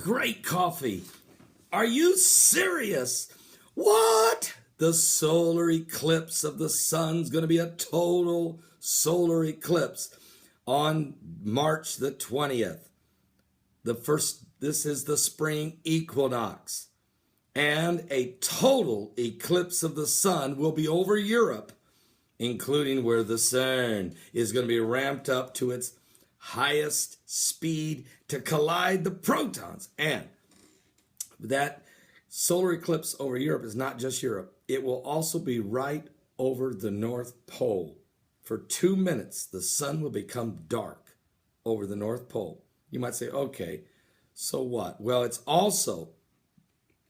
great coffee. Are you serious? What? The solar eclipse of the sun's going to be a total solar eclipse on March the 20th. This is the spring equinox. And a total eclipse of the sun will be over Europe, including where the sun is going to be ramped up to its highest speed to collide the protons. And that solar eclipse over Europe is not just Europe. It will also be right over the North Pole. For 2 minutes, the sun will become dark over the North Pole. You might say, okay, so what? Well, it's also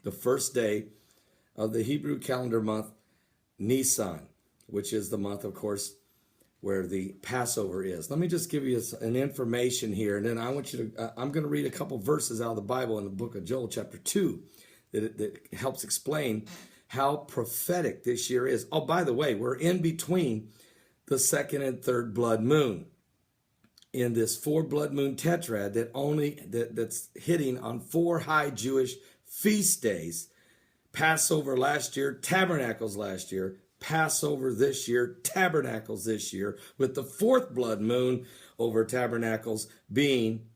the first day of the Hebrew calendar month, Nisan, which is the month, of course, where the Passover is. Let me just give you an information here, and then I want you to, I'm going to read a couple verses out of the Bible in the book of Joel, chapter 2, that helps explain how prophetic this year is. Oh, by the way, we're in between the second and third blood moon in this 4 blood moon tetrad that's hitting on 4 high Jewish feast days. Passover last year, Tabernacles last year, Passover this year, Tabernacles this year, with the 4th blood moon over Tabernacles being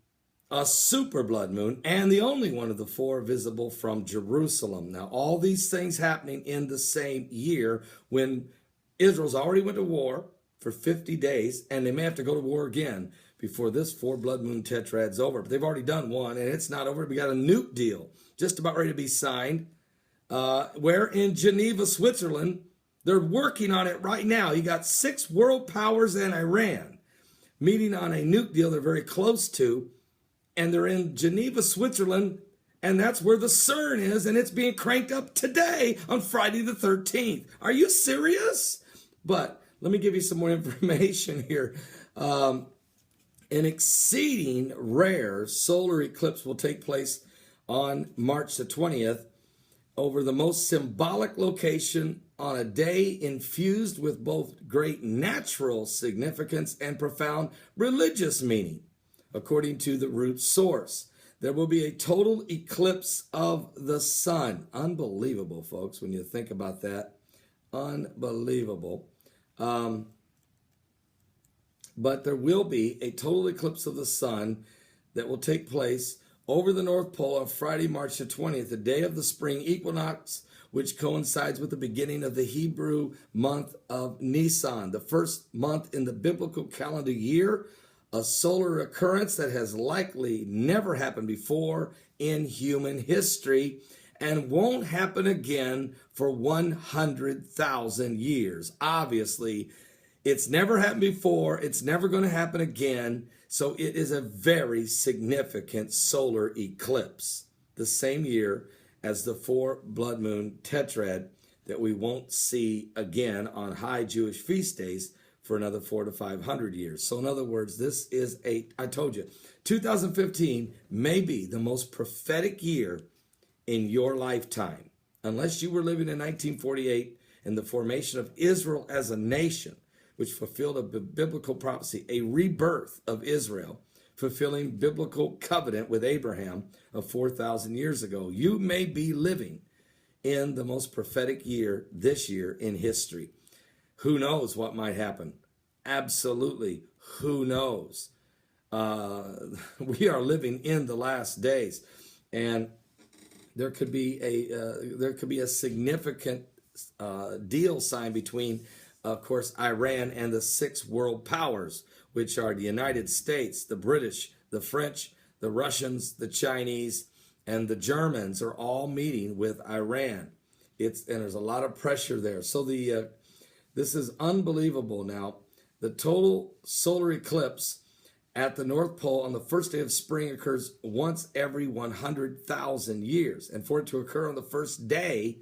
a super blood moon and the only one of the 4 visible from Jerusalem. Now, all these things happening in the same year when Israel's already went to war for 50 days, and they may have to go to war again before this 4 blood moon tetrad's over. But they've already done one, and it's not over. We got a nuke deal just about ready to be signed, where in Geneva, Switzerland, they're working on it right now. You got 6 world powers and Iran meeting on a nuke deal they're very close to, and they're in Geneva, Switzerland, and that's where the CERN is, and it's being cranked up today on Friday the 13th. Are you serious? But let me give you some more information here. An exceeding rare solar eclipse will take place on March the 20th over the most symbolic location on a day infused with both great natural significance and profound religious meaning. According to the root source, there will be a total eclipse of the sun. Unbelievable, folks, when you think about that. Unbelievable. But there will be a total eclipse of the sun that will take place over the North Pole on Friday, March the 20th, the day of the spring equinox, which coincides with the beginning of the Hebrew month of Nisan, the first month in the biblical calendar year, a solar occurrence that has likely never happened before in human history and won't happen again for 100,000 years. Obviously, it's never happened before. It's never going to happen again. So it is a very significant solar eclipse, the same year as the 4 blood moon tetrad that we won't see again on high Jewish feast days for another 400 to 500 years. So in other words, this is I told you, 2015 may be the most prophetic year in your lifetime. Unless you were living in 1948 and the formation of Israel as a nation, which fulfilled a biblical prophecy, a rebirth of Israel, fulfilling biblical covenant with Abraham of 4,000 years ago. You may be living in the most prophetic year this year in history. Who knows what might happen? Absolutely, who knows? We are living in the last days, and there could be a significant deal signed between, of course, Iran and the 6 world powers, which are the United States, the British, the French, the Russians, the Chinese, and the Germans are all meeting with Iran. And there's a lot of pressure there. So this is unbelievable. Now, the total solar eclipse at the North Pole on the first day of spring occurs once every 100,000 years. And for it to occur on the first day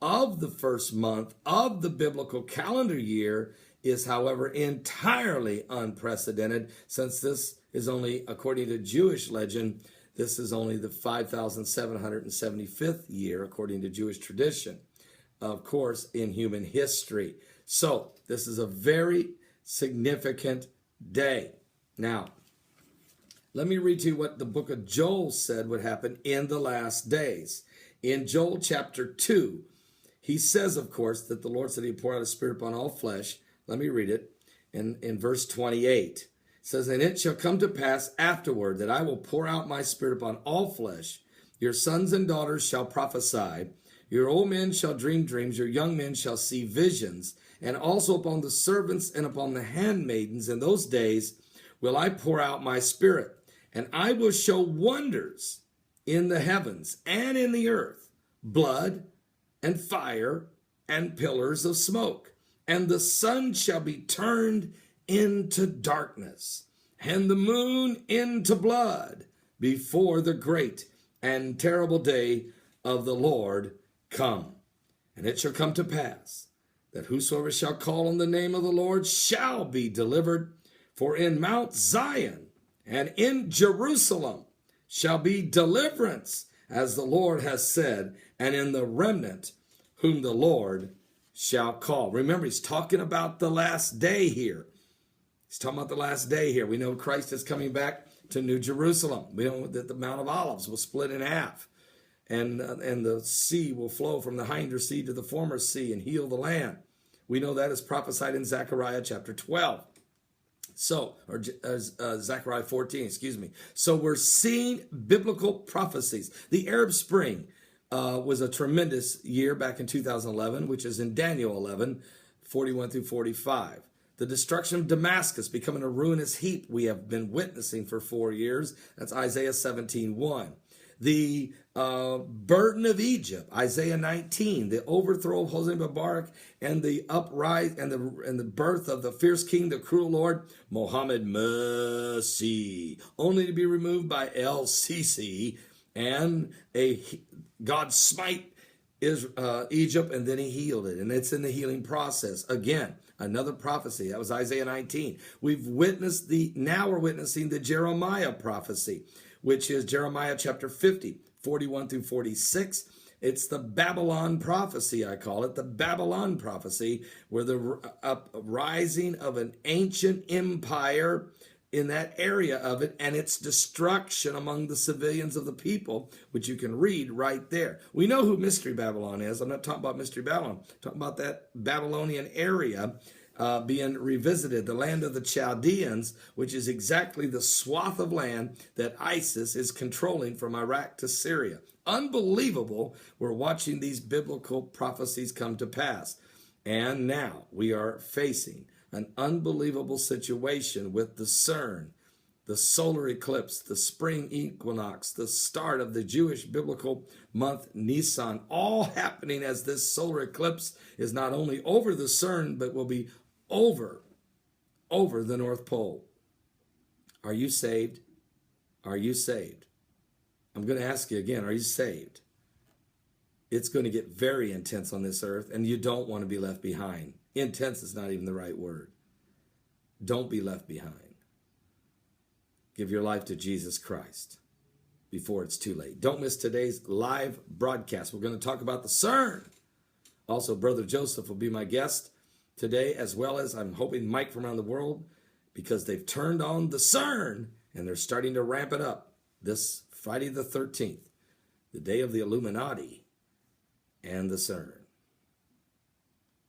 of the first month of the biblical calendar year is, however, entirely unprecedented, since this is only, according to Jewish legend, this is only the 5,775th year, according to Jewish tradition, of course, in human history. So this is a very significant day. Now, Let me read to you what the book of Joel said would happen in the last days. In Joel chapter 2, he says, of course, that the Lord said he'd pour out his spirit upon all flesh. Let me read it. In verse 28, it says, "And it shall come to pass afterward that I will pour out my spirit upon all flesh. Your sons and daughters shall prophesy. Your old men shall dream dreams. Your young men shall see visions. And also upon the servants and upon the handmaidens in those days will I pour out my spirit. And I will show wonders in the heavens and in the earth, blood and fire and pillars of smoke. And the sun shall be turned into darkness, and the moon into blood, before the great and terrible day of the Lord come. And it shall come to pass that whosoever shall call on the name of the Lord shall be delivered. For in Mount Zion and in Jerusalem shall be deliverance, as the Lord has said, and in the remnant whom the Lord shall call." Remember, he's talking about the last day here. He's talking about the last day here. We know Christ is coming back to New Jerusalem. We know that the Mount of Olives will split in half, and the sea will flow from the hinder sea to the former sea and heal the land. We know that is prophesied in Zechariah chapter 12. So, or Zechariah 14, excuse me. So we're seeing biblical prophecies. The Arab Spring was a tremendous year back in 2011, which is in Daniel 11, 41 through 45. The destruction of Damascus becoming a ruinous heap we have been witnessing for 4 years. That's Isaiah 17:1. The burden of Egypt, Isaiah 19, the overthrow of Hosea Mubarak, and the uprising and the birth of the fierce king, the cruel Lord, Mohammed Mercy, only to be removed by El Sisi, and God smite Egypt, and then he healed it, and it's in the healing process. Again, another prophecy. That was Isaiah 19. Now we're witnessing the Jeremiah prophecy, which is Jeremiah chapter 50, 41 through 46. It's the Babylon prophecy, I call it, the Babylon prophecy, where the rising of an ancient empire in that area of it, and its destruction among the civilians of the people, which you can read right there. We know who Mystery Babylon is. I'm not talking about Mystery Babylon. I'm talking about that Babylonian area being revisited, the land of the Chaldeans, which is exactly the swath of land that ISIS is controlling from Iraq to Syria. Unbelievable. We're watching these biblical prophecies come to pass. And now we are facing an unbelievable situation with the CERN, the solar eclipse, the spring equinox, the start of the Jewish biblical month Nisan, all happening as this solar eclipse is not only over the CERN, but will be over the North Pole. Are you saved? Are you saved? I'm going to ask you again, are you saved? It's going to get very intense on this earth, and you don't want to be left behind. Intense is not even the right word. Don't be left behind. Give your life to Jesus Christ before it's too late. Don't miss today's live broadcast. We're going to talk about the CERN. Also, Brother Joseph will be my guest today, as well as I'm hoping Mike from around the world, because they've turned on the CERN and they're starting to ramp it up this Friday the 13th, the day of the Illuminati and the CERN.